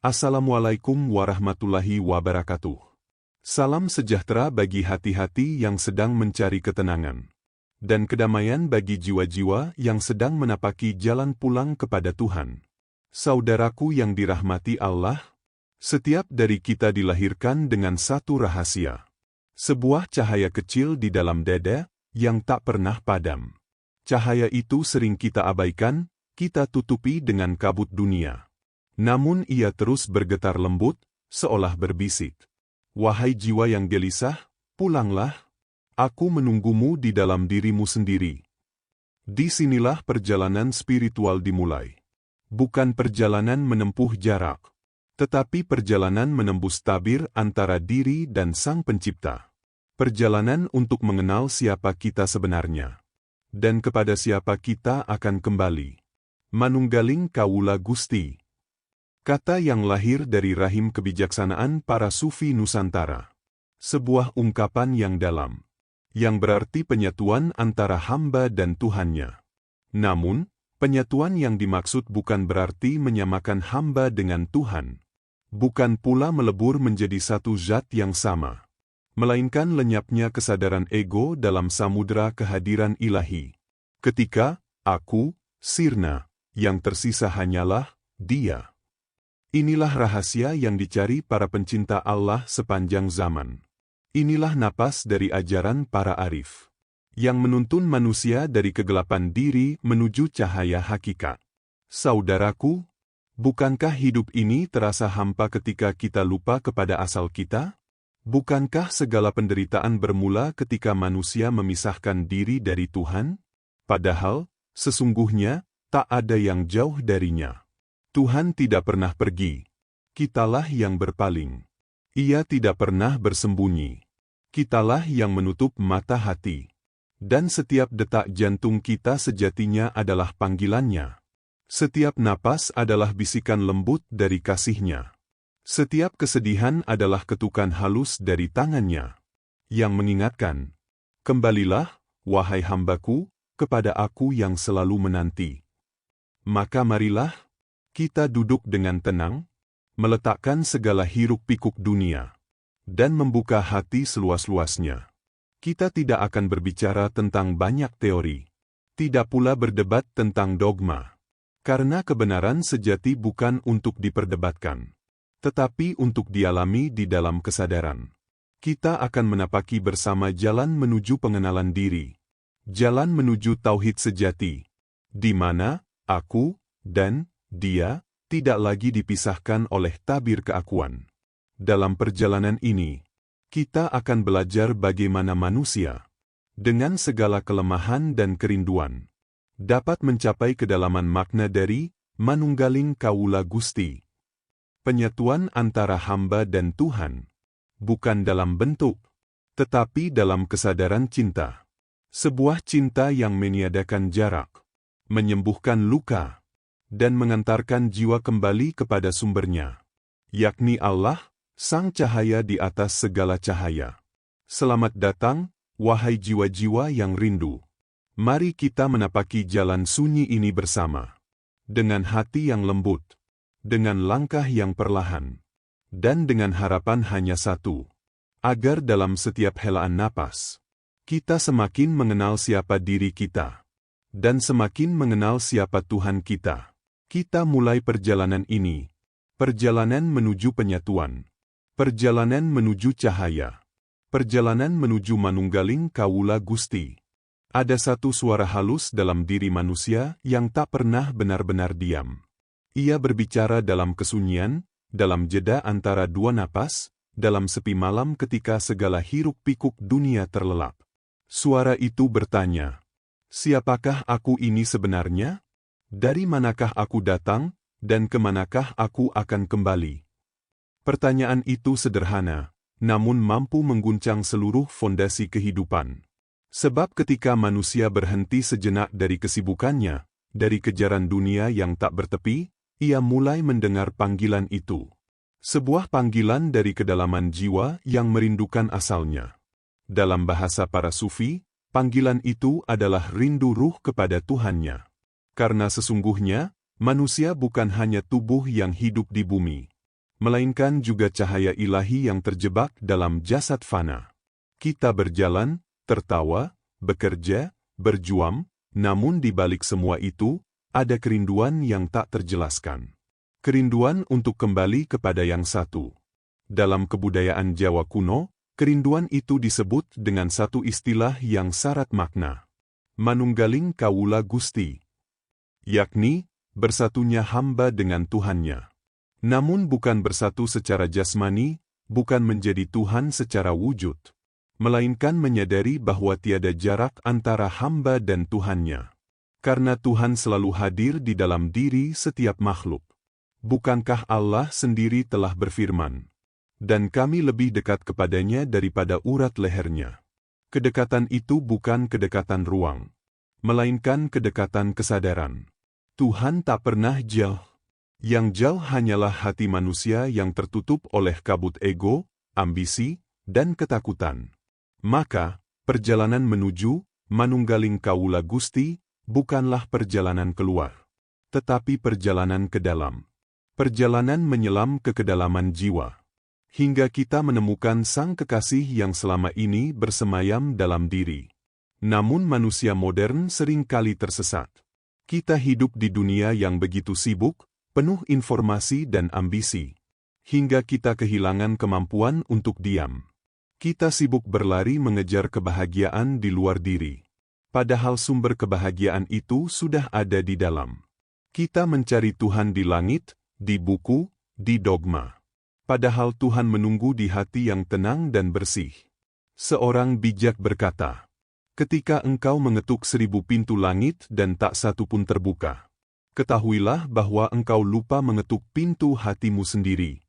Assalamualaikum warahmatullahi wabarakatuh. Salam sejahtera bagi hati-hati yang sedang mencari ketenangan dan kedamaian bagi jiwa-jiwa yang sedang menapaki jalan pulang kepada Tuhan. Saudaraku yang dirahmati Allah, setiap dari kita dilahirkan dengan satu rahasia. Sebuah cahaya kecil di dalam dada yang tak pernah padam. Cahaya itu sering kita abaikan, kita tutupi dengan kabut dunia. Namun ia terus bergetar lembut, seolah berbisik. Wahai jiwa yang gelisah, pulanglah. Aku menunggumu di dalam dirimu sendiri. Di sinilah perjalanan spiritual dimulai. Bukan perjalanan menempuh jarak, tetapi perjalanan menembus tabir antara diri dan Sang Pencipta. Perjalanan untuk mengenal siapa kita sebenarnya. Dan kepada siapa kita akan kembali. Manunggaling Kawula Gusti. Kata yang lahir dari rahim kebijaksanaan para sufi Nusantara. Sebuah ungkapan yang dalam, yang berarti penyatuan antara hamba dan Tuhannya. Namun, penyatuan yang dimaksud bukan berarti menyamakan hamba dengan Tuhan. Bukan pula melebur menjadi satu zat yang sama. Melainkan lenyapnya kesadaran ego dalam samudera kehadiran ilahi. Ketika, aku, sirna, yang tersisa hanyalah Dia. Inilah rahasia yang dicari para pencinta Allah sepanjang zaman. Inilah napas dari ajaran para arif, yang menuntun manusia dari kegelapan diri menuju cahaya hakikat. Saudaraku, bukankah hidup ini terasa hampa ketika kita lupa kepada asal kita? Bukankah segala penderitaan bermula ketika manusia memisahkan diri dari Tuhan? Padahal, sesungguhnya, tak ada yang jauh darinya. Tuhan tidak pernah pergi. Kitalah yang berpaling. Ia tidak pernah bersembunyi. Kitalah yang menutup mata hati. Dan setiap detak jantung kita sejatinya adalah panggilannya. Setiap napas adalah bisikan lembut dari kasih-Nya. Setiap kesedihan adalah ketukan halus dari tangan-Nya, yang mengingatkan, kembalilah, wahai hambaku, kepada Aku yang selalu menanti. Maka marilah, kita duduk dengan tenang, meletakkan segala hiruk-pikuk dunia, dan membuka hati seluas-luasnya. Kita tidak akan berbicara tentang banyak teori, tidak pula berdebat tentang dogma, karena kebenaran sejati bukan untuk diperdebatkan, tetapi untuk dialami di dalam kesadaran. Kita akan menapaki bersama jalan menuju pengenalan diri, jalan menuju tauhid sejati, di mana aku dan Dia tidak lagi dipisahkan oleh tabir keakuan. Dalam perjalanan ini, kita akan belajar bagaimana manusia, dengan segala kelemahan dan kerinduan, dapat mencapai kedalaman makna dari Manunggaling Kawula Gusti. Penyatuan antara hamba dan Tuhan, bukan dalam bentuk, tetapi dalam kesadaran cinta. Sebuah cinta yang meniadakan jarak, menyembuhkan luka, dan mengantarkan jiwa kembali kepada sumbernya, yakni Allah, Sang Cahaya di atas segala cahaya. Selamat datang, wahai jiwa-jiwa yang rindu. Mari kita menapaki jalan sunyi ini bersama, dengan hati yang lembut, dengan langkah yang perlahan, dan dengan harapan hanya satu, agar dalam setiap helaan napas, kita semakin mengenal siapa diri kita, dan semakin mengenal siapa Tuhan kita. Kita mulai perjalanan ini, perjalanan menuju penyatuan, perjalanan menuju cahaya, perjalanan menuju Manunggaling Kawula Gusti. Ada satu suara halus dalam diri manusia yang tak pernah benar-benar diam. Ia berbicara dalam kesunyian, dalam jeda antara dua napas, dalam sepi malam ketika segala hiruk-pikuk dunia terlelap. Suara itu bertanya, siapakah aku ini sebenarnya? Dari manakah aku datang, dan kemanakah aku akan kembali? Pertanyaan itu sederhana, namun mampu mengguncang seluruh fondasi kehidupan. Sebab ketika manusia berhenti sejenak dari kesibukannya, dari kejaran dunia yang tak bertepi, ia mulai mendengar panggilan itu. Sebuah panggilan dari kedalaman jiwa yang merindukan asalnya. Dalam bahasa para sufi, panggilan itu adalah rindu ruh kepada Tuhannya. Karena sesungguhnya, manusia bukan hanya tubuh yang hidup di bumi, melainkan juga cahaya ilahi yang terjebak dalam jasad fana. Kita berjalan, tertawa, bekerja, berjuang, namun di balik semua itu, ada kerinduan yang tak terjelaskan. Kerinduan untuk kembali kepada yang satu. Dalam kebudayaan Jawa kuno, kerinduan itu disebut dengan satu istilah yang syarat makna. Manunggaling kawula Gusti. Yakni, bersatunya hamba dengan Tuhannya. Namun bukan bersatu secara jasmani, bukan menjadi Tuhan secara wujud. Melainkan menyadari bahwa tiada jarak antara hamba dan Tuhannya. Karena Tuhan selalu hadir di dalam diri setiap makhluk. Bukankah Allah sendiri telah berfirman, "Dan kami lebih dekat kepadanya daripada urat lehernya." Kedekatan itu bukan kedekatan ruang, melainkan kedekatan kesadaran. Tuhan tak pernah jauh. Yang jauh hanyalah hati manusia yang tertutup oleh kabut ego, ambisi, dan ketakutan. Maka, perjalanan menuju Manunggaling Kawula Gusti bukanlah perjalanan keluar, tetapi perjalanan ke dalam. Perjalanan menyelam ke kedalaman jiwa, hingga kita menemukan Sang Kekasih yang selama ini bersemayam dalam diri. Namun manusia modern seringkali tersesat. Kita hidup di dunia yang begitu sibuk, penuh informasi dan ambisi, hingga kita kehilangan kemampuan untuk diam. Kita sibuk berlari mengejar kebahagiaan di luar diri. Padahal sumber kebahagiaan itu sudah ada di dalam. Kita mencari Tuhan di langit, di buku, di dogma. Padahal Tuhan menunggu di hati yang tenang dan bersih. Seorang bijak berkata, "Ketika engkau mengetuk 1000 pintu langit dan tak satu pun terbuka, ketahuilah bahwa engkau lupa mengetuk pintu hatimu sendiri."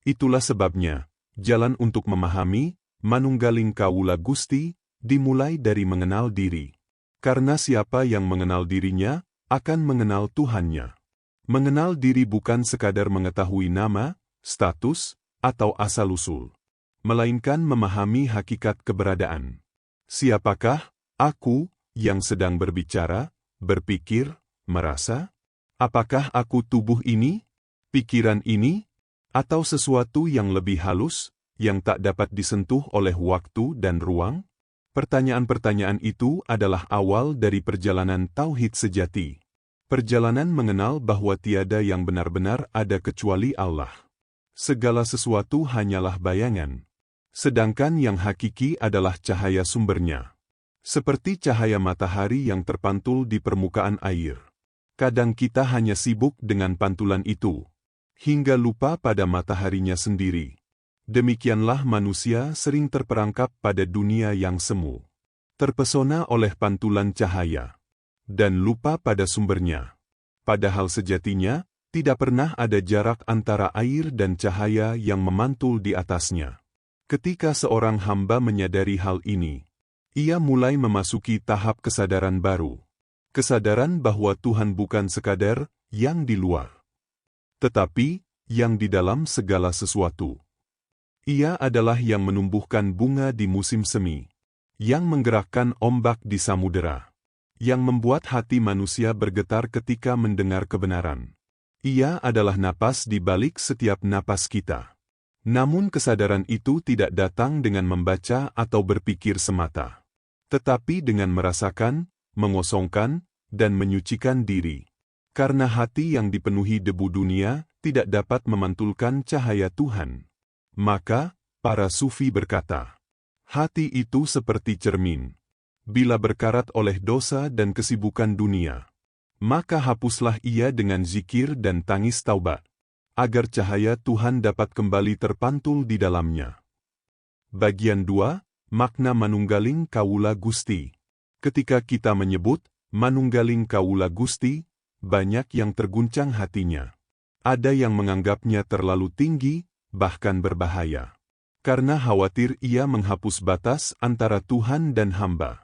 Itulah sebabnya, jalan untuk memahami Manunggaling Kawula Gusti dimulai dari mengenal diri. Karena siapa yang mengenal dirinya, akan mengenal Tuhannya. Mengenal diri bukan sekadar mengetahui nama, status, atau asal-usul, melainkan memahami hakikat keberadaan. Siapakah aku yang sedang berbicara, berpikir, merasa? Apakah aku tubuh ini, pikiran ini, atau sesuatu yang lebih halus, yang tak dapat disentuh oleh waktu dan ruang? Pertanyaan-pertanyaan itu adalah awal dari perjalanan tauhid sejati. Perjalanan mengenal bahwa tiada yang benar-benar ada kecuali Allah. Segala sesuatu hanyalah bayangan. Sedangkan yang hakiki adalah cahaya sumbernya. Seperti cahaya matahari yang terpantul di permukaan air. Kadang kita hanya sibuk dengan pantulan itu, hingga lupa pada mataharinya sendiri. Demikianlah manusia sering terperangkap pada dunia yang semu. Terpesona oleh pantulan cahaya, dan lupa pada sumbernya. Padahal sejatinya, tidak pernah ada jarak antara air dan cahaya yang memantul di atasnya. Ketika seorang hamba menyadari hal ini, ia mulai memasuki tahap kesadaran baru. Kesadaran bahwa Tuhan bukan sekadar yang di luar, tetapi yang di dalam segala sesuatu. Ia adalah yang menumbuhkan bunga di musim semi, yang menggerakkan ombak di samudera, yang membuat hati manusia bergetar ketika mendengar kebenaran. Ia adalah napas di balik setiap napas kita. Namun kesadaran itu tidak datang dengan membaca atau berpikir semata, tetapi dengan merasakan, mengosongkan, dan menyucikan diri. Karena hati yang dipenuhi debu dunia tidak dapat memantulkan cahaya Tuhan. Maka, para sufi berkata, hati itu seperti cermin. Bila berkarat oleh dosa dan kesibukan dunia, maka hapuslah ia dengan zikir dan tangis taubat, agar cahaya Tuhan dapat kembali terpantul di dalamnya. Bagian 2, Makna Manunggaling Kawula Gusti. Ketika kita menyebut Manunggaling Kawula Gusti, banyak yang terguncang hatinya. Ada yang menganggapnya terlalu tinggi, bahkan berbahaya. Karena khawatir ia menghapus batas antara Tuhan dan hamba.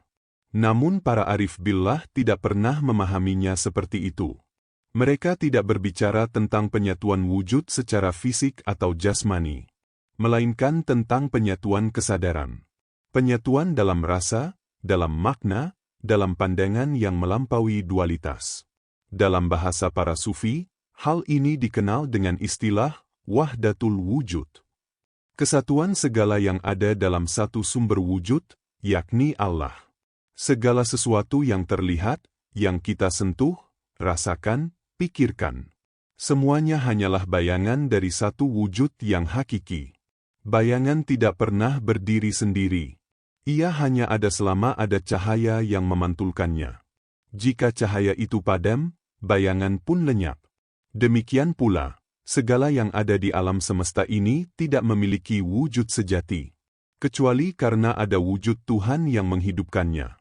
Namun para arif billah tidak pernah memahaminya seperti itu. Mereka tidak berbicara tentang penyatuan wujud secara fisik atau jasmani, melainkan tentang penyatuan kesadaran. Penyatuan dalam rasa, dalam makna, dalam pandangan yang melampaui dualitas. Dalam bahasa para sufi, hal ini dikenal dengan istilah wahdatul wujud. Kesatuan segala yang ada dalam satu sumber wujud, yakni Allah. Segala sesuatu yang terlihat, yang kita sentuh, rasakan, pikirkan. Semuanya hanyalah bayangan dari satu wujud yang hakiki. Bayangan tidak pernah berdiri sendiri. Ia hanya ada selama ada cahaya yang memantulkannya. Jika cahaya itu padam, bayangan pun lenyap. Demikian pula, segala yang ada di alam semesta ini tidak memiliki wujud sejati, kecuali karena ada wujud Tuhan yang menghidupkannya.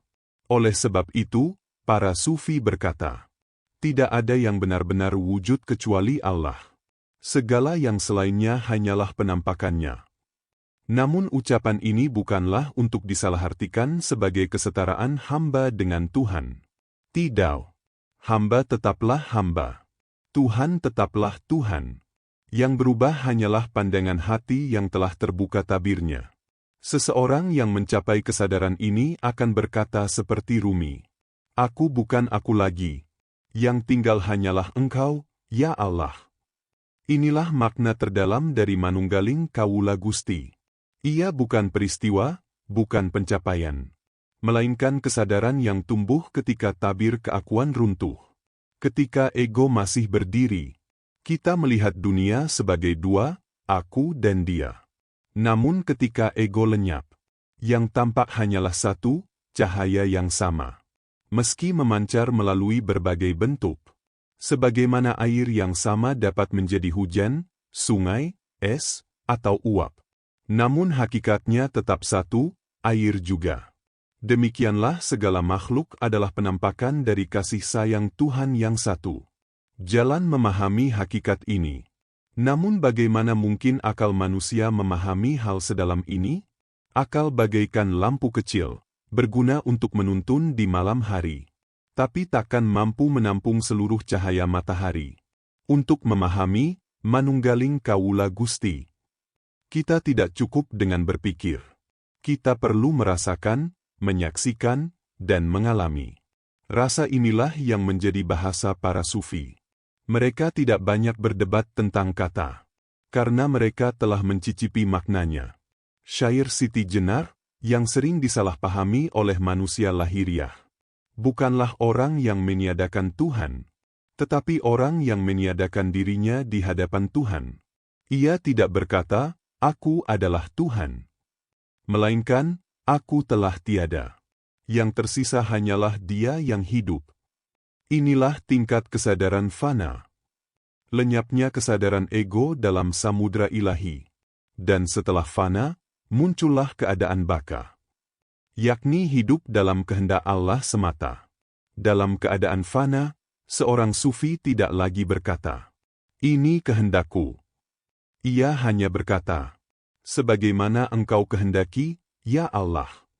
Oleh sebab itu, para sufi berkata, tidak ada yang benar-benar wujud kecuali Allah. Segala yang selainnya hanyalah penampakannya. Namun ucapan ini bukanlah untuk disalahartikan sebagai kesetaraan hamba dengan Tuhan. Tidak. Hamba tetaplah hamba. Tuhan tetaplah Tuhan. Yang berubah hanyalah pandangan hati yang telah terbuka tabirnya. Seseorang yang mencapai kesadaran ini akan berkata seperti Rumi, "Aku bukan aku lagi. Yang tinggal hanyalah Engkau, ya Allah." Inilah makna terdalam dari manunggaling Kawula Gusti. Ia bukan peristiwa, bukan pencapaian, melainkan kesadaran yang tumbuh ketika tabir keakuan runtuh. Ketika ego masih berdiri, kita melihat dunia sebagai dua, aku dan dia. Namun ketika ego lenyap, yang tampak hanyalah satu, cahaya yang sama. Meski memancar melalui berbagai bentuk. Sebagaimana air yang sama dapat menjadi hujan, sungai, es, atau uap. Namun hakikatnya tetap satu, air juga. Demikianlah segala makhluk adalah penampakan dari kasih sayang Tuhan yang satu. Jalan memahami hakikat ini. Namun bagaimana mungkin akal manusia memahami hal sedalam ini? Akal bagaikan lampu kecil, berguna untuk menuntun di malam hari. Tapi takkan mampu menampung seluruh cahaya matahari. Untuk memahami, manunggaling Kawula Gusti. Kita tidak cukup dengan berpikir. Kita perlu merasakan, menyaksikan, dan mengalami. Rasa inilah yang menjadi bahasa para sufi. Mereka tidak banyak berdebat tentang kata, karena mereka telah mencicipi maknanya. Syair Siti Jenar, yang sering disalahpahami oleh manusia lahiriah, bukanlah orang yang meniadakan Tuhan, tetapi orang yang meniadakan dirinya di hadapan Tuhan. Ia tidak berkata, "Aku adalah Tuhan." Melainkan, "Aku telah tiada." Yang tersisa hanyalah Dia yang hidup. Inilah tingkat kesadaran fana. Lenyapnya kesadaran ego dalam samudra ilahi. Dan setelah fana, muncullah keadaan baka. Yakni hidup dalam kehendak Allah semata. Dalam keadaan fana, seorang sufi tidak lagi berkata, "Ini kehendakku." Ia hanya berkata, "Sebagaimana Engkau kehendaki, ya Allah."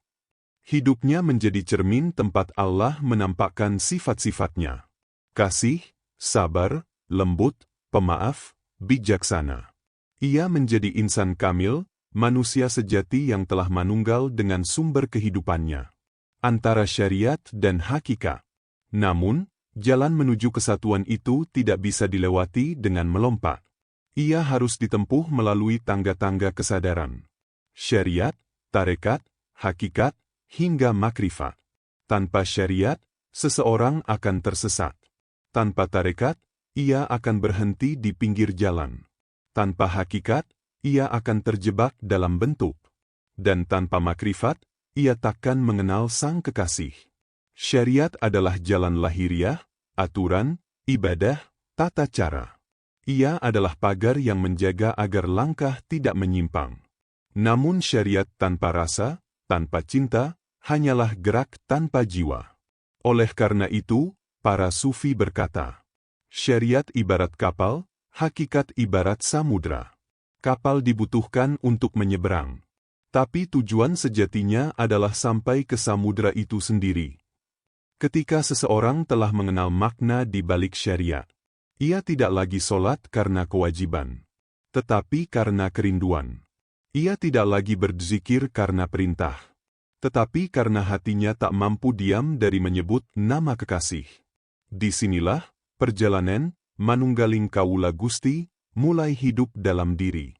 Hidupnya menjadi cermin tempat Allah menampakkan sifat-sifatnya. Kasih, sabar, lembut, pemaaf, bijaksana. Ia menjadi insan kamil, manusia sejati yang telah manunggal dengan sumber kehidupannya. Antara syariat dan hakikat. Namun, jalan menuju kesatuan itu tidak bisa dilewati dengan melompat. Ia harus ditempuh melalui tangga-tangga kesadaran. Syariat, tarekat, hakikat, hingga makrifat. Tanpa syariat, seseorang akan tersesat. Tanpa tarekat, ia akan berhenti di pinggir jalan. Tanpa hakikat, ia akan terjebak dalam bentuk. Dan tanpa makrifat, ia takkan mengenal Sang Kekasih. Syariat adalah jalan lahiriah, aturan, ibadah, tata cara. Ia adalah pagar yang menjaga agar langkah tidak menyimpang. Namun syariat tanpa rasa, tanpa cinta, hanyalah gerak tanpa jiwa. Oleh karena itu, para sufi berkata, syariat ibarat kapal, hakikat ibarat samudra. Kapal dibutuhkan untuk menyeberang. Tapi tujuan sejatinya adalah sampai ke samudra itu sendiri. Ketika seseorang telah mengenal makna di balik syariat, ia tidak lagi sholat karena kewajiban, tetapi karena kerinduan. Ia tidak lagi berzikir karena perintah, tetapi karena hatinya tak mampu diam dari menyebut nama kekasih. Disinilah perjalanan manunggaling Kawula Gusti mulai hidup dalam diri.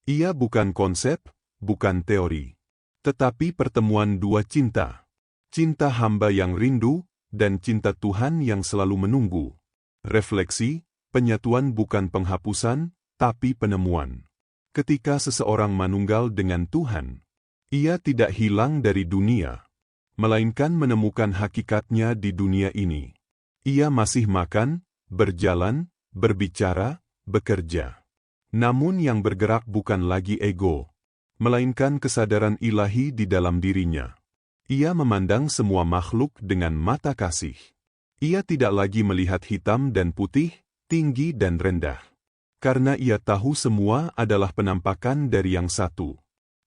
Ia bukan konsep, bukan teori, tetapi pertemuan dua cinta. Cinta hamba yang rindu, dan cinta Tuhan yang selalu menunggu. Refleksi, penyatuan bukan penghapusan, tapi penemuan. Ketika seseorang manunggal dengan Tuhan, ia tidak hilang dari dunia, melainkan menemukan hakikatnya di dunia ini. Ia masih makan, berjalan, berbicara, bekerja. Namun yang bergerak bukan lagi ego, melainkan kesadaran ilahi di dalam dirinya. Ia memandang semua makhluk dengan mata kasih. Ia tidak lagi melihat hitam dan putih, tinggi dan rendah. Karena ia tahu semua adalah penampakan dari yang satu.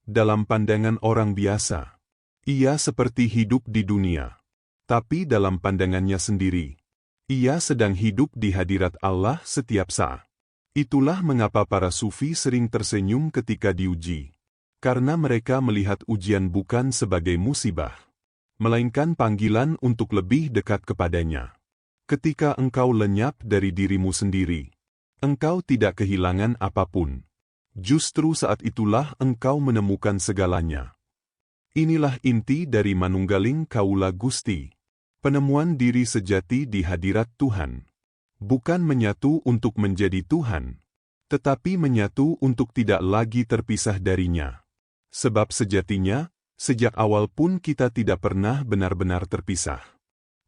Dalam pandangan orang biasa, ia seperti hidup di dunia. Tapi dalam pandangannya sendiri, ia sedang hidup di hadirat Allah setiap saat. Itulah mengapa para sufi sering tersenyum ketika diuji. Karena mereka melihat ujian bukan sebagai musibah, melainkan panggilan untuk lebih dekat kepadanya. Ketika engkau lenyap dari dirimu sendiri, engkau tidak kehilangan apapun. Justru saat itulah engkau menemukan segalanya. Inilah inti dari manunggaling kaula Gusti. Penemuan diri sejati di hadirat Tuhan. Bukan menyatu untuk menjadi Tuhan, tetapi menyatu untuk tidak lagi terpisah darinya. Sebab sejatinya, sejak awal pun kita tidak pernah benar-benar terpisah.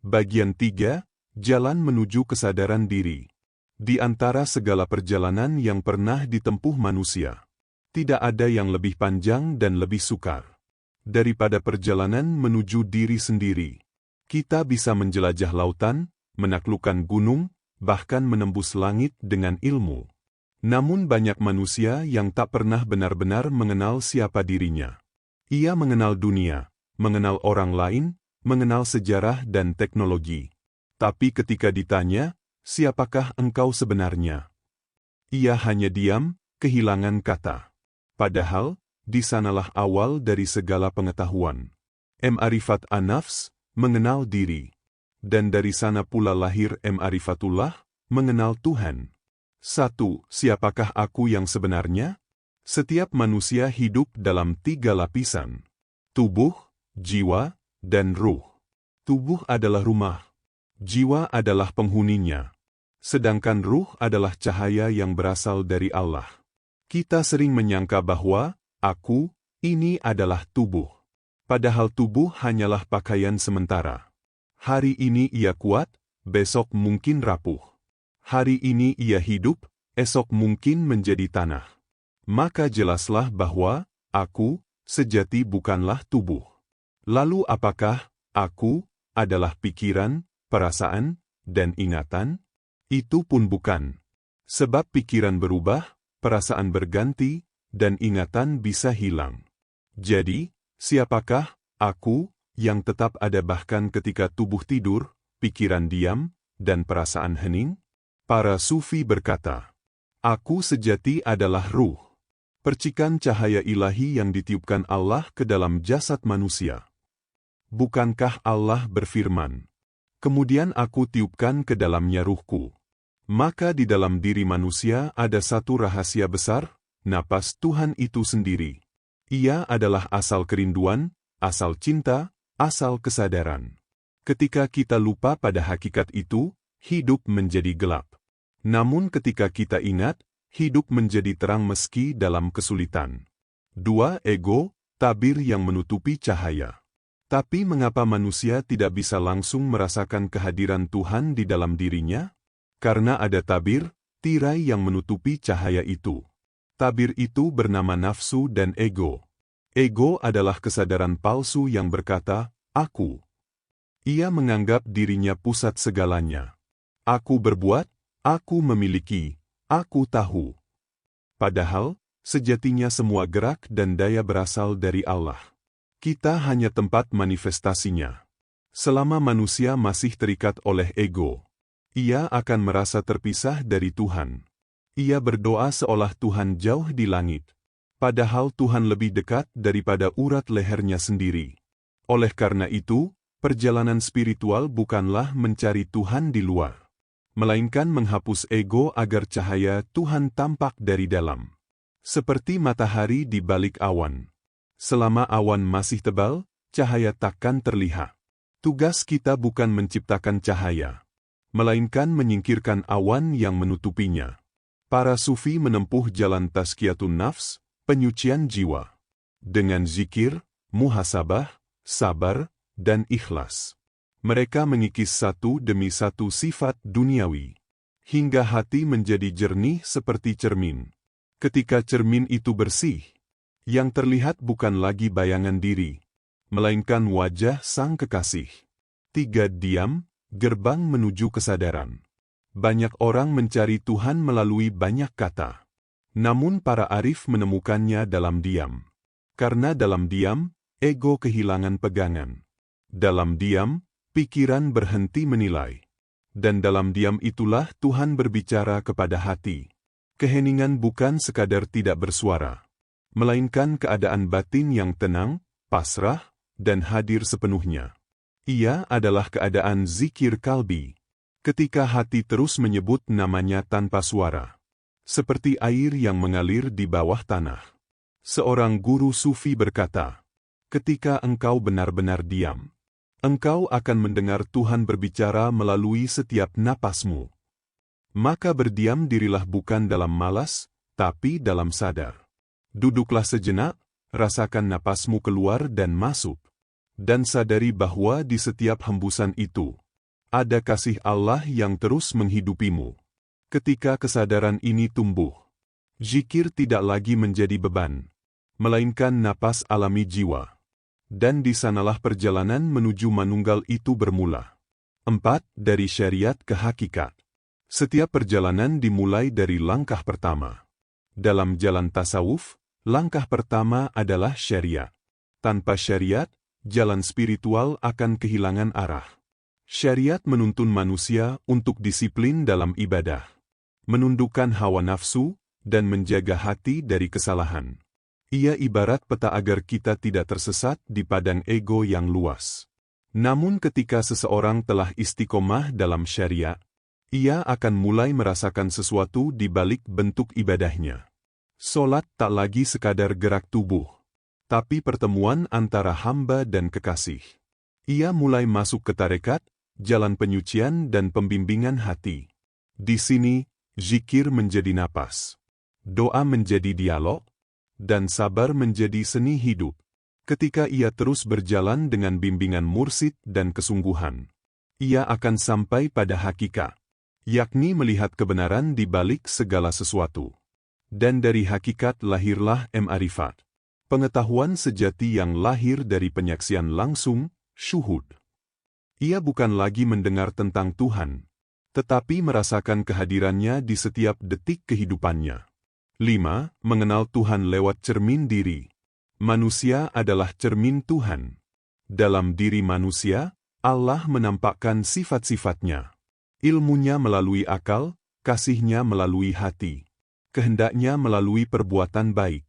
Bagian 3, Jalan menuju kesadaran diri. Di antara segala perjalanan yang pernah ditempuh manusia, tidak ada yang lebih panjang dan lebih sukar daripada perjalanan menuju diri sendiri. Kita bisa menjelajah lautan, menaklukkan gunung, bahkan menembus langit dengan ilmu. Namun banyak manusia yang tak pernah benar-benar mengenal siapa dirinya. Ia mengenal dunia, mengenal orang lain, mengenal sejarah dan teknologi. Tapi ketika ditanya, siapakah engkau sebenarnya? Ia hanya diam, kehilangan kata. Padahal, di sanalah awal dari segala pengetahuan. Ma'rifat an-nafs, mengenal diri. Dan dari sana pula lahir ma'rifatullah, mengenal Tuhan. 1. Siapakah aku yang sebenarnya? Setiap manusia hidup dalam 3 lapisan. Tubuh, jiwa, dan ruh. Tubuh adalah rumah. Jiwa adalah penghuninya. Sedangkan ruh adalah cahaya yang berasal dari Allah. Kita sering menyangka bahwa, aku, ini adalah tubuh. Padahal tubuh hanyalah pakaian sementara. Hari ini ia kuat, besok mungkin rapuh. Hari ini ia hidup, esok mungkin menjadi tanah. Maka jelaslah bahwa, aku, sejati bukanlah tubuh. Lalu apakah, aku, adalah pikiran, perasaan, dan ingatan? Itu pun bukan. Sebab pikiran berubah, perasaan berganti, dan ingatan bisa hilang. Jadi, siapakah, aku, yang tetap ada bahkan ketika tubuh tidur, pikiran diam, dan perasaan hening? Para sufi berkata, aku sejati adalah ruh. Percikan cahaya ilahi yang ditiupkan Allah ke dalam jasad manusia. Bukankah Allah berfirman, kemudian aku tiupkan ke dalamnya ruhku. Maka di dalam diri manusia ada satu rahasia besar, napas Tuhan itu sendiri. Ia adalah asal kerinduan, asal cinta, asal kesadaran. Ketika kita lupa pada hakikat itu, hidup menjadi gelap. Namun ketika kita ingat, hidup menjadi terang meski dalam kesulitan. 2. Ego, tabir yang menutupi cahaya. Tapi mengapa manusia tidak bisa langsung merasakan kehadiran Tuhan di dalam dirinya? Karena ada tabir, tirai yang menutupi cahaya itu. Tabir itu bernama nafsu dan ego. Ego adalah kesadaran palsu yang berkata, aku. Ia menganggap dirinya pusat segalanya. Aku berbuat, aku memiliki, aku tahu. Padahal, sejatinya semua gerak dan daya berasal dari Allah. Kita hanya tempat manifestasinya. Selama manusia masih terikat oleh ego, ia akan merasa terpisah dari Tuhan. Ia berdoa seolah Tuhan jauh di langit. Padahal Tuhan lebih dekat daripada urat lehernya sendiri. Oleh karena itu, perjalanan spiritual bukanlah mencari Tuhan di luar. melainkan menghapus ego agar cahaya Tuhan tampak dari dalam. Seperti matahari di balik awan. Selama awan masih tebal, cahaya takkan terlihat. Tugas kita bukan menciptakan cahaya, melainkan menyingkirkan awan yang menutupinya. Para sufi menempuh jalan tazkiyatun nafs, penyucian jiwa, dengan zikir, muhasabah, sabar, dan ikhlas. Mereka mengikis satu demi satu sifat duniawi, hingga hati menjadi jernih seperti cermin. Ketika cermin itu bersih, yang terlihat bukan lagi bayangan diri, melainkan wajah sang kekasih. 3. Diam, gerbang menuju kesadaran. Banyak orang mencari Tuhan melalui banyak kata. Namun para arif menemukannya dalam diam. Karena dalam diam, ego kehilangan pegangan. Dalam diam, pikiran berhenti menilai. Dan dalam diam itulah Tuhan berbicara kepada hati. Keheningan bukan sekadar tidak bersuara, melainkan keadaan batin yang tenang, pasrah, dan hadir sepenuhnya. Ia adalah keadaan zikir kalbi. Ketika hati terus menyebut namanya tanpa suara. Seperti air yang mengalir di bawah tanah. Seorang guru sufi berkata, ketika engkau benar-benar diam, engkau akan mendengar Tuhan berbicara melalui setiap napasmu. Maka berdiam dirilah bukan dalam malas, tapi dalam sadar. Duduklah sejenak, rasakan napasmu keluar dan masuk. Dan sadari bahwa di setiap hembusan itu, ada kasih Allah yang terus menghidupimu. Ketika kesadaran ini tumbuh, zikir tidak lagi menjadi beban, melainkan napas alami jiwa. Dan di sanalah perjalanan menuju manunggal itu bermula. 4. Dari syariat ke hakikat. Setiap perjalanan dimulai dari langkah pertama. Dalam jalan tasawuf, langkah pertama adalah syariat. Tanpa syariat, jalan spiritual akan kehilangan arah. Syariat menuntun manusia untuk disiplin dalam ibadah, menundukkan hawa nafsu, dan menjaga hati dari kesalahan. Ia ibarat peta agar kita tidak tersesat di padang ego yang luas. Namun ketika seseorang telah istiqomah dalam syariat, ia akan mulai merasakan sesuatu di balik bentuk ibadahnya. Solat tak lagi sekadar gerak tubuh, tapi pertemuan antara hamba dan kekasih. Ia mulai masuk ke tarekat, jalan penyucian dan pembimbingan hati. Di sini, zikir menjadi napas, doa menjadi dialog, dan sabar menjadi seni hidup. Ketika ia terus berjalan dengan bimbingan mursyid dan kesungguhan, ia akan sampai pada hakikat, yakni melihat kebenaran di balik segala sesuatu. Dan dari hakikat lahirlah ma'rifat, pengetahuan sejati yang lahir dari penyaksian langsung, syuhud. Ia bukan lagi mendengar tentang Tuhan, tetapi merasakan kehadirannya di setiap detik kehidupannya. 5. Mengenal Tuhan lewat cermin diri. Manusia adalah cermin Tuhan. Dalam diri manusia, Allah menampakkan sifat-sifatnya. Ilmunya melalui akal, kasihnya melalui hati, kehendaknya melalui perbuatan baik.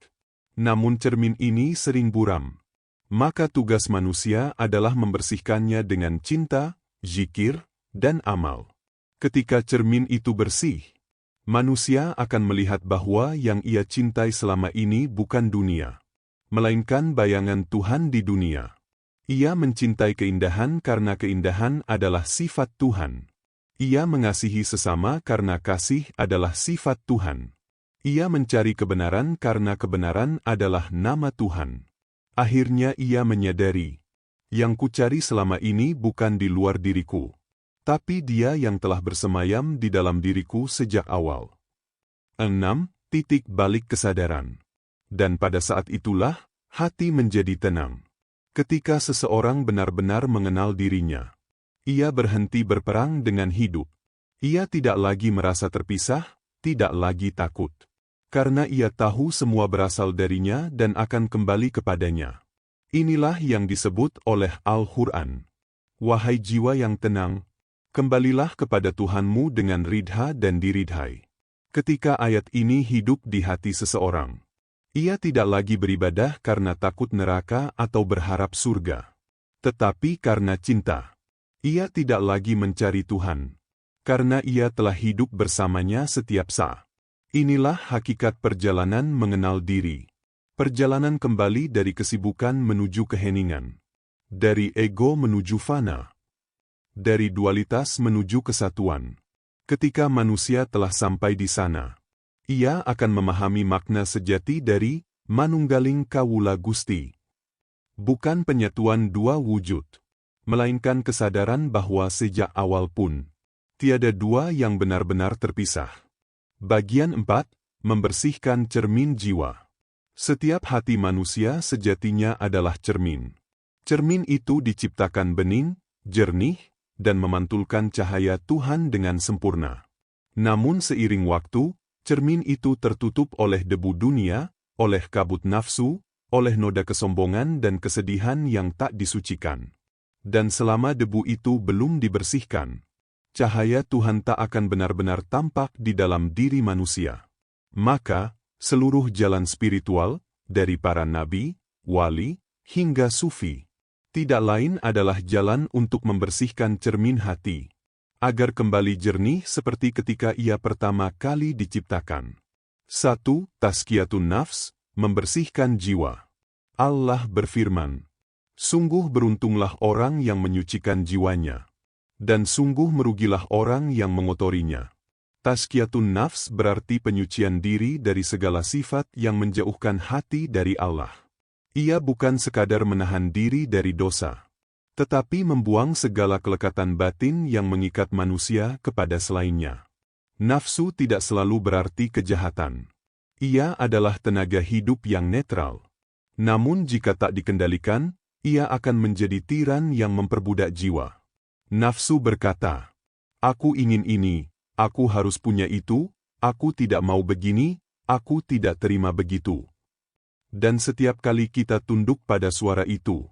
Namun cermin ini sering buram. Maka tugas manusia adalah membersihkannya dengan cinta, zikir, dan amal. Ketika cermin itu bersih, manusia akan melihat bahwa yang ia cintai selama ini bukan dunia, melainkan bayangan Tuhan di dunia. Ia mencintai keindahan karena keindahan adalah sifat Tuhan. Ia mengasihi sesama karena kasih adalah sifat Tuhan. Ia mencari kebenaran karena kebenaran adalah nama Tuhan. Akhirnya ia menyadari, yang kucari selama ini bukan di luar diriku, tapi Dia yang telah bersemayam di dalam diriku sejak awal. 6. Titik balik kesadaran. Dan pada saat itulah, hati menjadi tenang. Ketika seseorang benar-benar mengenal dirinya, ia berhenti berperang dengan hidup. Ia tidak lagi merasa terpisah, tidak lagi takut. Karena ia tahu semua berasal darinya dan akan kembali kepadanya. Inilah yang disebut oleh Al-Quran. Wahai jiwa yang tenang, kembalilah kepada Tuhanmu dengan ridha dan diridhai. Ketika ayat ini hidup di hati seseorang, ia tidak lagi beribadah karena takut neraka atau berharap surga, tetapi karena cinta. Ia tidak lagi mencari Tuhan, karena ia telah hidup bersamanya setiap saat. Inilah hakikat perjalanan mengenal diri. Perjalanan kembali dari kesibukan menuju keheningan. Dari ego menuju fana. Dari dualitas menuju kesatuan. Ketika manusia telah sampai di sana, ia akan memahami makna sejati dari Manunggaling Kawula Gusti. Bukan penyatuan dua wujud, melainkan kesadaran bahwa sejak awal pun, tiada dua yang benar-benar terpisah. Bagian 4, membersihkan cermin jiwa. Setiap hati manusia sejatinya adalah cermin. Cermin itu diciptakan bening, jernih, dan memantulkan cahaya Tuhan dengan sempurna. Namun seiring waktu, cermin itu tertutup oleh debu dunia, oleh kabut nafsu, oleh noda kesombongan dan kesedihan yang tak disucikan. Dan selama debu itu belum dibersihkan, cahaya Tuhan tak akan benar-benar tampak di dalam diri manusia. Maka, seluruh jalan spiritual, dari para nabi, wali, hingga sufi, tidak lain adalah jalan untuk membersihkan cermin hati, agar kembali jernih seperti ketika ia pertama kali diciptakan. 1. Tazkiyatun nafs, membersihkan jiwa. Allah berfirman, "Sungguh beruntunglah orang yang menyucikan jiwanya, dan sungguh merugilah orang yang mengotorinya." Tazkiyatun nafs berarti penyucian diri dari segala sifat yang menjauhkan hati dari Allah. Ia bukan sekadar menahan diri dari dosa, tetapi membuang segala kelekatan batin yang mengikat manusia kepada selainnya. Nafsu tidak selalu berarti kejahatan. Ia adalah tenaga hidup yang netral. Namun jika tak dikendalikan, ia akan menjadi tiran yang memperbudak jiwa. Nafsu berkata, "Aku ingin ini, aku harus punya itu, aku tidak mau begini, aku tidak terima begitu." Dan setiap kali kita tunduk pada suara itu,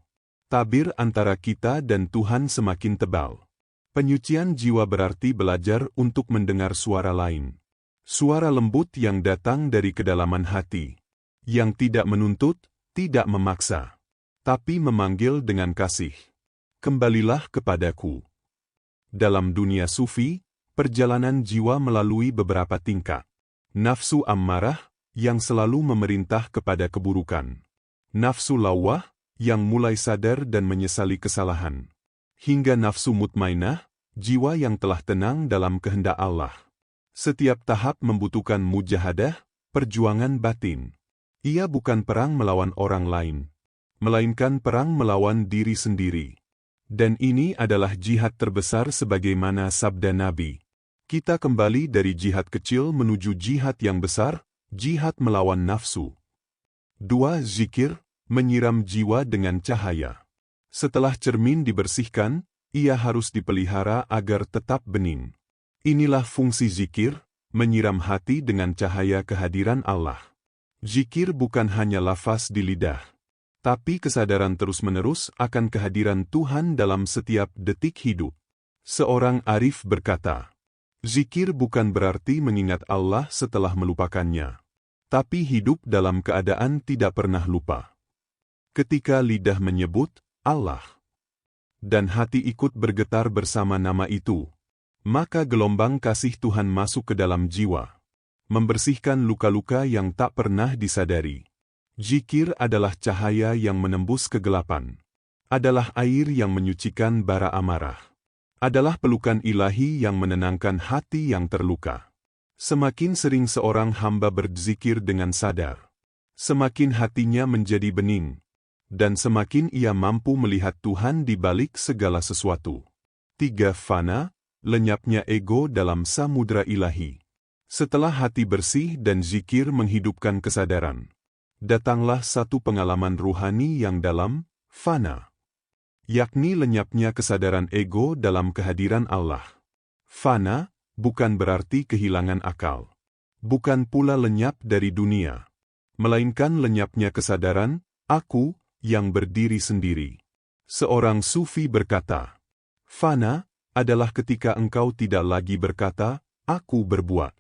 tabir antara kita dan Tuhan semakin tebal. Penyucian jiwa berarti belajar untuk mendengar suara lain. Suara lembut yang datang dari kedalaman hati. Yang tidak menuntut, tidak memaksa, tapi memanggil dengan kasih. "Kembalilah kepadaku." Dalam dunia sufi, perjalanan jiwa melalui beberapa tingkat. Nafsu ammarah, yang selalu memerintah kepada keburukan. Nafsu lawwah, yang mulai sadar dan menyesali kesalahan. Hingga nafsu mutmainah, jiwa yang telah tenang dalam kehendak Allah. Setiap tahap membutuhkan mujahadah, perjuangan batin. Ia bukan perang melawan orang lain, melainkan perang melawan diri sendiri. Dan ini adalah jihad terbesar sebagaimana sabda Nabi. Kita kembali dari jihad kecil menuju jihad yang besar, jihad melawan nafsu. 2. Zikir, menyiram jiwa dengan cahaya. Setelah cermin dibersihkan, ia harus dipelihara agar tetap bening. Inilah fungsi zikir, menyiram hati dengan cahaya kehadiran Allah. Zikir bukan hanya lafaz di lidah, tapi kesadaran terus-menerus akan kehadiran Tuhan dalam setiap detik hidup. Seorang arif berkata, "Zikir bukan berarti mengingat Allah setelah melupakannya, tapi hidup dalam keadaan tidak pernah lupa." Ketika lidah menyebut Allah, dan hati ikut bergetar bersama nama itu, maka gelombang kasih Tuhan masuk ke dalam jiwa, membersihkan luka-luka yang tak pernah disadari. Zikir adalah cahaya yang menembus kegelapan, adalah air yang menyucikan bara amarah, adalah pelukan ilahi yang menenangkan hati yang terluka. Semakin sering seorang hamba berzikir dengan sadar, semakin hatinya menjadi bening, dan semakin ia mampu melihat Tuhan di balik segala sesuatu. 3. Fana, lenyapnya ego dalam samudra ilahi. Setelah hati bersih dan zikir menghidupkan kesadaran, datanglah satu pengalaman ruhani yang dalam, fana, yakni lenyapnya kesadaran ego dalam kehadiran Allah. Fana bukan berarti kehilangan akal, bukan pula lenyap dari dunia, melainkan lenyapnya kesadaran, aku, yang berdiri sendiri. Seorang sufi berkata, "Fana adalah ketika engkau tidak lagi berkata, 'Aku berbuat,'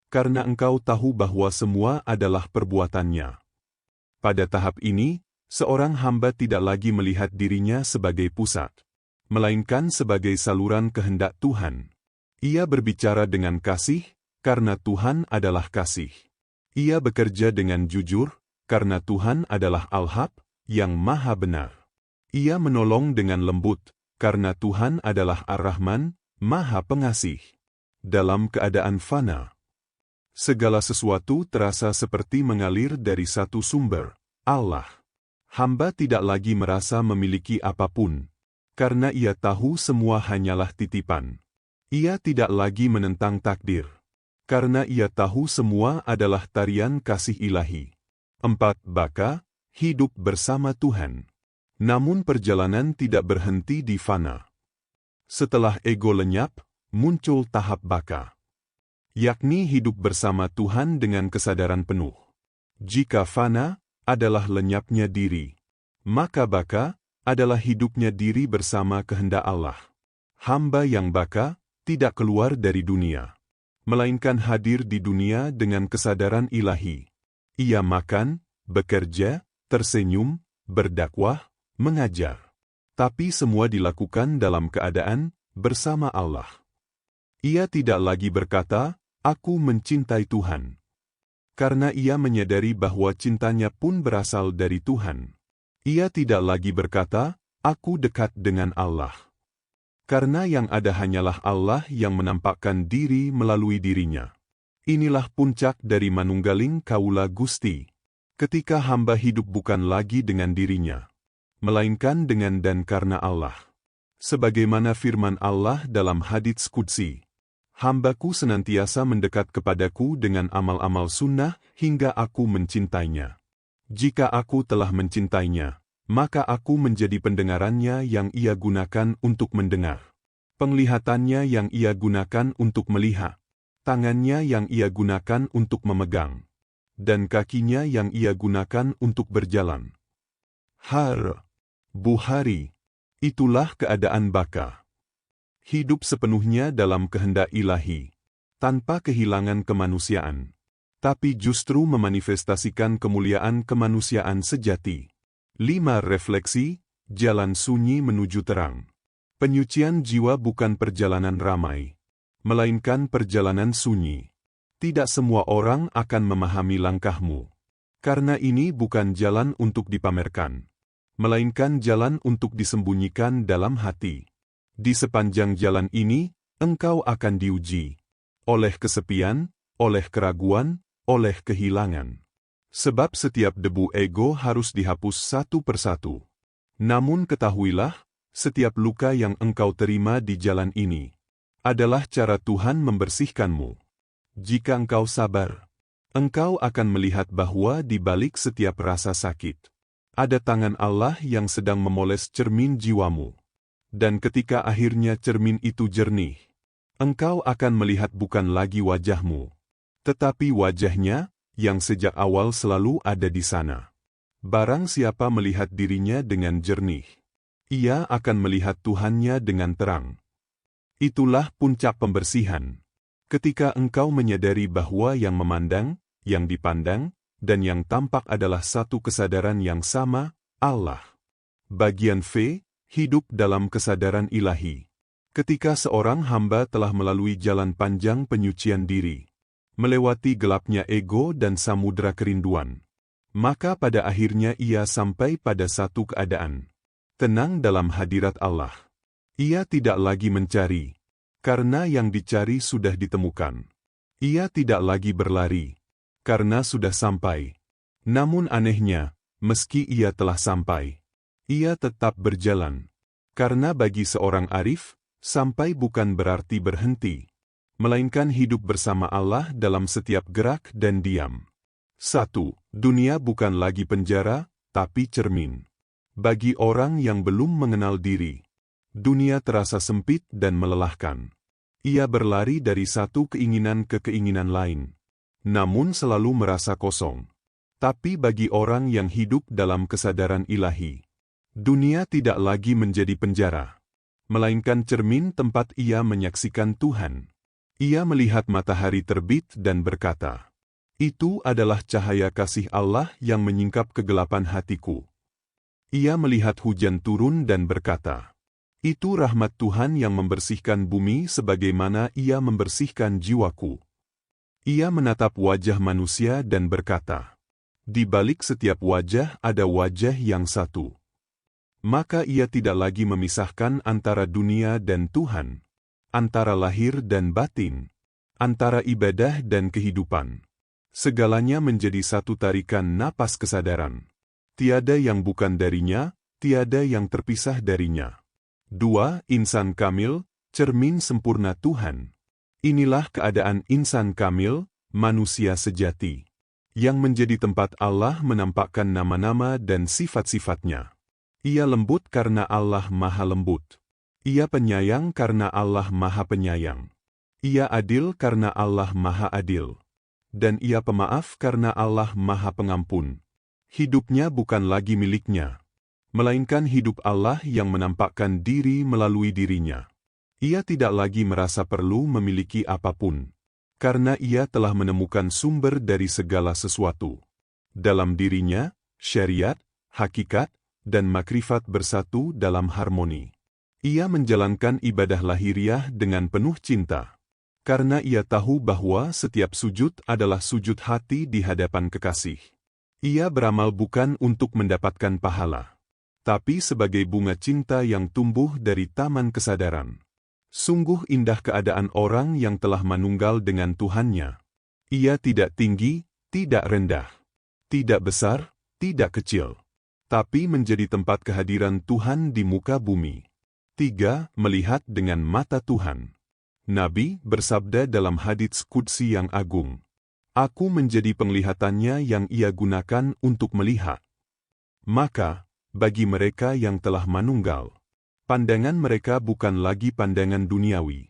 karena engkau tahu bahwa semua adalah perbuatannya." Pada tahap ini, seorang hamba tidak lagi melihat dirinya sebagai pusat, melainkan sebagai saluran kehendak Tuhan. Ia berbicara dengan kasih, karena Tuhan adalah kasih. Ia bekerja dengan jujur, karena Tuhan adalah Al-Haq, yang maha benar. Ia menolong dengan lembut, karena Tuhan adalah Ar-Rahman, maha pengasih. Dalam keadaan fana, segala sesuatu terasa seperti mengalir dari satu sumber, Allah. Hamba tidak lagi merasa memiliki apapun, karena ia tahu semua hanyalah titipan. Ia tidak lagi menentang takdir, karena ia tahu semua adalah tarian kasih ilahi. 4. Baka, hidup bersama Tuhan. Namun perjalanan tidak berhenti di fana. Setelah ego lenyap, muncul tahap baka, yakni hidup bersama Tuhan dengan kesadaran penuh. Jika fana adalah lenyapnya diri, maka baka adalah hidupnya diri bersama kehendak Allah. Hamba yang baka tidak keluar dari dunia, melainkan hadir di dunia dengan kesadaran ilahi. Ia makan, bekerja, tersenyum, berdakwah, mengajar. Tapi semua dilakukan dalam keadaan bersama Allah. Ia tidak lagi berkata, "Aku mencintai Tuhan." Karena ia menyadari bahwa cintanya pun berasal dari Tuhan. Ia tidak lagi berkata, "Aku dekat dengan Allah." Karena yang ada hanyalah Allah yang menampakkan diri melalui dirinya. Inilah puncak dari manunggaling kaula Gusti. Ketika hamba hidup bukan lagi dengan dirinya, melainkan dengan dan karena Allah. Sebagaimana firman Allah dalam hadits qudsi, "Hambaku senantiasa mendekat kepadaku dengan amal-amal sunnah hingga aku mencintainya. Jika aku telah mencintainya, maka aku menjadi pendengarannya yang ia gunakan untuk mendengar, penglihatannya yang ia gunakan untuk melihat, tangannya yang ia gunakan untuk memegang, dan kakinya yang ia gunakan untuk berjalan." Bukhari. Itulah keadaan baka. Hidup sepenuhnya dalam kehendak ilahi, tanpa kehilangan kemanusiaan, tapi justru memanifestasikan kemuliaan kemanusiaan sejati. 5. Refleksi, jalan sunyi menuju terang. Penyucian jiwa bukan perjalanan ramai, melainkan perjalanan sunyi. Tidak semua orang akan memahami langkahmu, karena ini bukan jalan untuk dipamerkan, melainkan jalan untuk disembunyikan dalam hati. Di sepanjang jalan ini, engkau akan diuji oleh kesepian, oleh keraguan, oleh kehilangan. Sebab setiap debu ego harus dihapus satu persatu. Namun ketahuilah, setiap luka yang engkau terima di jalan ini adalah cara Tuhan membersihkanmu. Jika engkau sabar, engkau akan melihat bahwa di balik setiap rasa sakit, ada tangan Allah yang sedang memoles cermin jiwamu. Dan ketika akhirnya cermin itu jernih, engkau akan melihat bukan lagi wajahmu, tetapi wajahnya yang sejak awal selalu ada di sana. Barang siapa melihat dirinya dengan jernih, ia akan melihat Tuhannya dengan terang. Itulah puncak pembersihan. Ketika engkau menyadari bahwa yang memandang, yang dipandang, dan yang tampak adalah satu kesadaran yang sama, Allah. Bagian V, hidup dalam kesadaran ilahi. Ketika seorang hamba telah melalui jalan panjang penyucian diri, melewati gelapnya ego dan samudera kerinduan, maka pada akhirnya ia sampai pada satu keadaan tenang dalam hadirat Allah. Ia tidak lagi mencari, karena yang dicari sudah ditemukan. Ia tidak lagi berlari, karena sudah sampai. Namun anehnya, meski ia telah sampai, ia tetap berjalan. Karena bagi seorang arif, sampai bukan berarti berhenti, melainkan hidup bersama Allah dalam setiap gerak dan diam. 1. Dunia bukan lagi penjara, tapi cermin. Bagi orang yang belum mengenal diri, dunia terasa sempit dan melelahkan. Ia berlari dari satu keinginan ke keinginan lain, namun selalu merasa kosong. Tapi bagi orang yang hidup dalam kesadaran ilahi, dunia tidak lagi menjadi penjara, melainkan cermin tempat ia menyaksikan Tuhan. Ia melihat matahari terbit dan berkata, "Itu adalah cahaya kasih Allah yang menyingkap kegelapan hatiku." Ia melihat hujan turun dan berkata, Itu rahmat Tuhan yang membersihkan bumi sebagaimana Ia membersihkan jiwaku. Ia menatap wajah manusia dan berkata, di balik setiap wajah ada wajah yang satu. Maka Ia tidak lagi memisahkan antara dunia dan Tuhan, antara lahir dan batin, antara ibadah dan kehidupan. Segalanya menjadi satu tarikan napas kesadaran. Tiada yang bukan darinya, tiada yang terpisah darinya. 2. Insan kamil, cermin sempurna Tuhan. Inilah keadaan insan kamil, manusia sejati, yang menjadi tempat Allah menampakkan nama-nama dan sifat-sifatnya. Ia lembut karena Allah Maha Lembut. Ia penyayang karena Allah Maha Penyayang. Ia adil karena Allah Maha Adil. Dan Ia pemaaf karena Allah Maha Pengampun. Hidupnya bukan lagi miliknya, melainkan hidup Allah yang menampakkan diri melalui dirinya. Ia tidak lagi merasa perlu memiliki apapun, karena Ia telah menemukan sumber dari segala sesuatu. Dalam dirinya, syariat, hakikat, dan makrifat bersatu dalam harmoni. Ia menjalankan ibadah lahiriah dengan penuh cinta, karena Ia tahu bahwa setiap sujud adalah sujud hati di hadapan kekasih. Ia beramal bukan untuk mendapatkan pahala, tapi sebagai bunga cinta yang tumbuh dari taman kesadaran. Sungguh indah keadaan orang yang telah manunggal dengan Tuhannya. Ia tidak tinggi, tidak rendah, tidak besar, tidak kecil, tapi menjadi tempat kehadiran Tuhan di muka bumi. 3. Melihat dengan mata Tuhan. Nabi bersabda dalam hadits qudsi yang agung, Aku menjadi penglihatannya yang Ia gunakan untuk melihat. Maka, bagi mereka yang telah manunggal, pandangan mereka bukan lagi pandangan duniawi.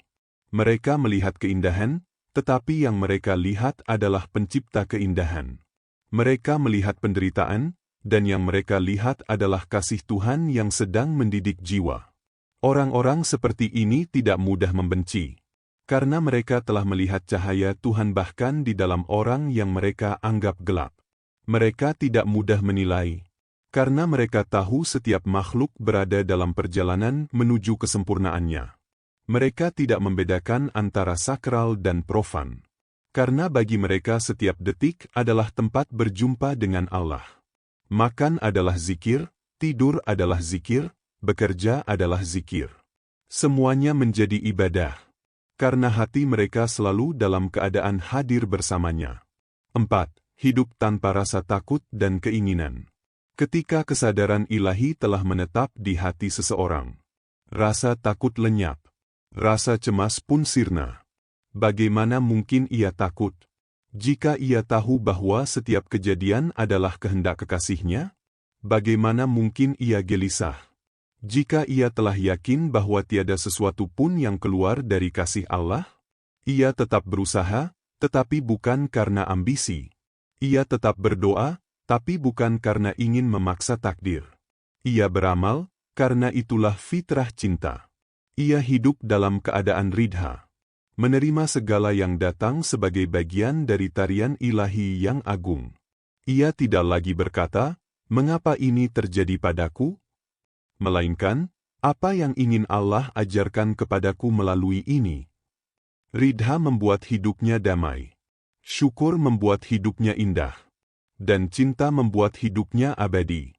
Mereka melihat keindahan, tetapi yang mereka lihat adalah pencipta keindahan. Mereka melihat penderitaan, dan yang mereka lihat adalah kasih Tuhan yang sedang mendidik jiwa. Orang-orang seperti ini tidak mudah membenci, karena mereka telah melihat cahaya Tuhan bahkan di dalam orang yang mereka anggap gelap. Mereka tidak mudah menilai, karena mereka tahu setiap makhluk berada dalam perjalanan menuju kesempurnaannya. Mereka tidak membedakan antara sakral dan profan, karena bagi mereka setiap detik adalah tempat berjumpa dengan Allah. Makan adalah zikir, tidur adalah zikir, bekerja adalah zikir. Semuanya menjadi ibadah, karena hati mereka selalu dalam keadaan hadir bersamanya. 4. Hidup tanpa rasa takut dan keinginan. Ketika kesadaran ilahi telah menetap di hati seseorang, rasa takut lenyap, rasa cemas pun sirna. Bagaimana mungkin ia takut, jika ia tahu bahwa setiap kejadian adalah kehendak kekasihnya? Bagaimana mungkin ia gelisah, jika ia telah yakin bahwa tiada sesuatu pun yang keluar dari kasih Allah? Ia tetap berusaha, tetapi bukan karena ambisi. Ia tetap berdoa, tapi bukan karena ingin memaksa takdir. Ia beramal, karena itulah fitrah cinta. Ia hidup dalam keadaan ridha, menerima segala yang datang sebagai bagian dari tarian ilahi yang agung. Ia tidak lagi berkata, "Mengapa ini terjadi padaku?" Melainkan, apa yang ingin Allah ajarkan kepadaku melalui ini? Ridha membuat hidupnya damai. Syukur membuat hidupnya indah. Dan cinta membuat hidupnya abadi.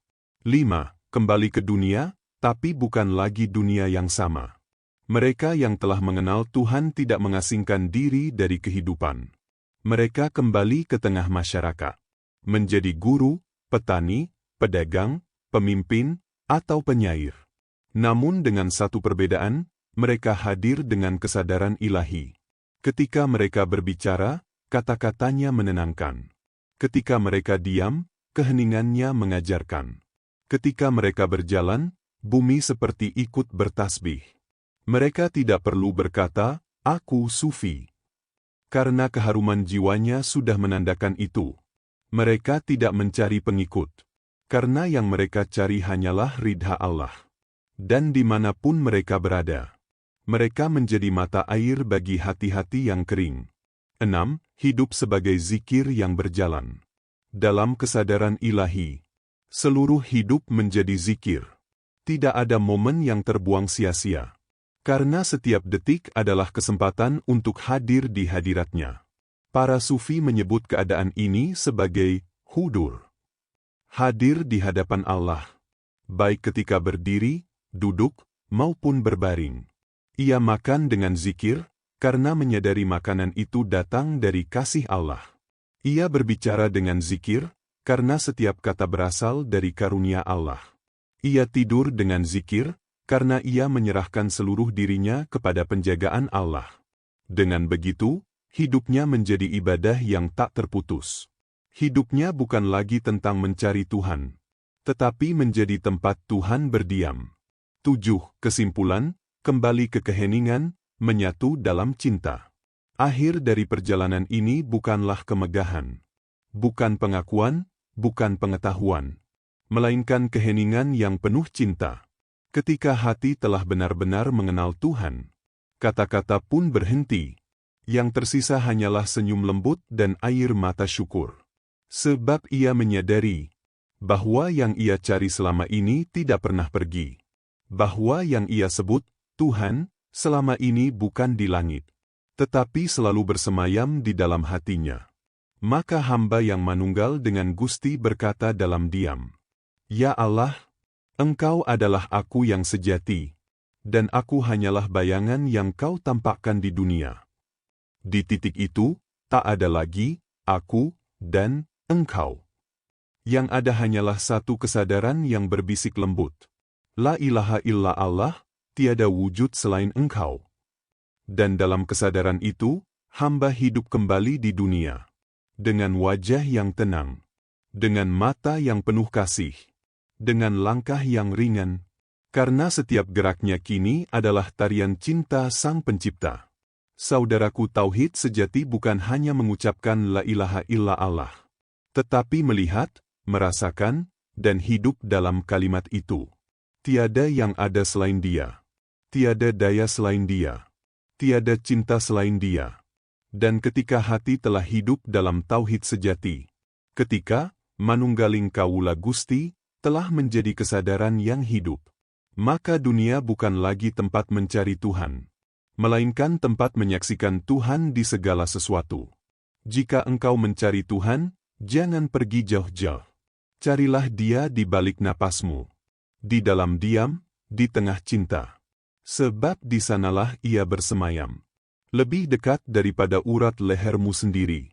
5. Kembali ke dunia, tapi bukan lagi dunia yang sama. Mereka yang telah mengenal Tuhan tidak mengasingkan diri dari kehidupan. Mereka kembali ke tengah masyarakat, menjadi guru, petani, pedagang, pemimpin, atau penyair. Namun dengan satu perbedaan, mereka hadir dengan kesadaran ilahi. Ketika mereka berbicara, kata-katanya menenangkan. Ketika mereka diam, keheningannya mengajarkan. Ketika mereka berjalan, bumi seperti ikut bertasbih. Mereka tidak perlu berkata, "Aku sufi." Karena keharuman jiwanya sudah menandakan itu. Mereka tidak mencari pengikut, karena yang mereka cari hanyalah ridha Allah. Dan dimanapun mereka berada, mereka menjadi mata air bagi hati-hati yang kering. 6. Hidup sebagai zikir yang berjalan. Dalam kesadaran ilahi, seluruh hidup menjadi zikir. Tidak ada momen yang terbuang sia-sia. Karena setiap detik adalah kesempatan untuk hadir di hadiratnya. Para sufi menyebut keadaan ini sebagai hudur. Hadir di hadapan Allah. Baik ketika berdiri, duduk, maupun berbaring. Ia makan dengan zikir, karena menyadari makanan itu datang dari kasih Allah. Ia berbicara dengan zikir, karena setiap kata berasal dari karunia Allah. Ia tidur dengan zikir, karena ia menyerahkan seluruh dirinya kepada penjagaan Allah. Dengan begitu, hidupnya menjadi ibadah yang tak terputus. Hidupnya bukan lagi tentang mencari Tuhan, tetapi menjadi tempat Tuhan berdiam. 7. Kesimpulan, kembali ke keheningan, menyatu dalam cinta. Akhir dari perjalanan ini bukanlah kemegahan, bukan pengakuan, bukan pengetahuan, melainkan keheningan yang penuh cinta. Ketika hati telah benar-benar mengenal Tuhan, kata-kata pun berhenti. Yang tersisa hanyalah senyum lembut dan air mata syukur. Sebab ia menyadari bahwa yang ia cari selama ini tidak pernah pergi. Bahwa yang ia sebut Tuhan selama ini bukan di langit, tetapi selalu bersemayam di dalam hatinya. Maka hamba yang manunggal dengan Gusti berkata dalam diam, "Ya Allah, Engkau adalah aku yang sejati, dan aku hanyalah bayangan yang Kau tampakkan di dunia." Di titik itu, tak ada lagi aku dan Engkau. Yang ada hanyalah satu kesadaran yang berbisik lembut. La ilaha illa Allah, tiada wujud selain Engkau. Dan dalam kesadaran itu, hamba hidup kembali di dunia. Dengan wajah yang tenang, dengan mata yang penuh kasih, dengan langkah yang ringan, karena setiap geraknya kini adalah tarian cinta Sang Pencipta. Saudaraku, tauhid sejati bukan hanya mengucapkan la ilaha illa Allah, tetapi melihat, merasakan, dan hidup dalam kalimat itu. Tiada yang ada selain Dia. Tiada daya selain Dia. Tiada cinta selain Dia. Dan ketika hati telah hidup dalam tauhid sejati, ketika manunggaling kawula Gusti telah menjadi kesadaran yang hidup, maka dunia bukan lagi tempat mencari Tuhan, melainkan tempat menyaksikan Tuhan di segala sesuatu. Jika engkau mencari Tuhan, jangan pergi jauh-jauh. Carilah Dia di balik napasmu, di dalam diam, di tengah cinta. Sebab di sanalah Ia bersemayam, lebih dekat daripada urat lehermu sendiri.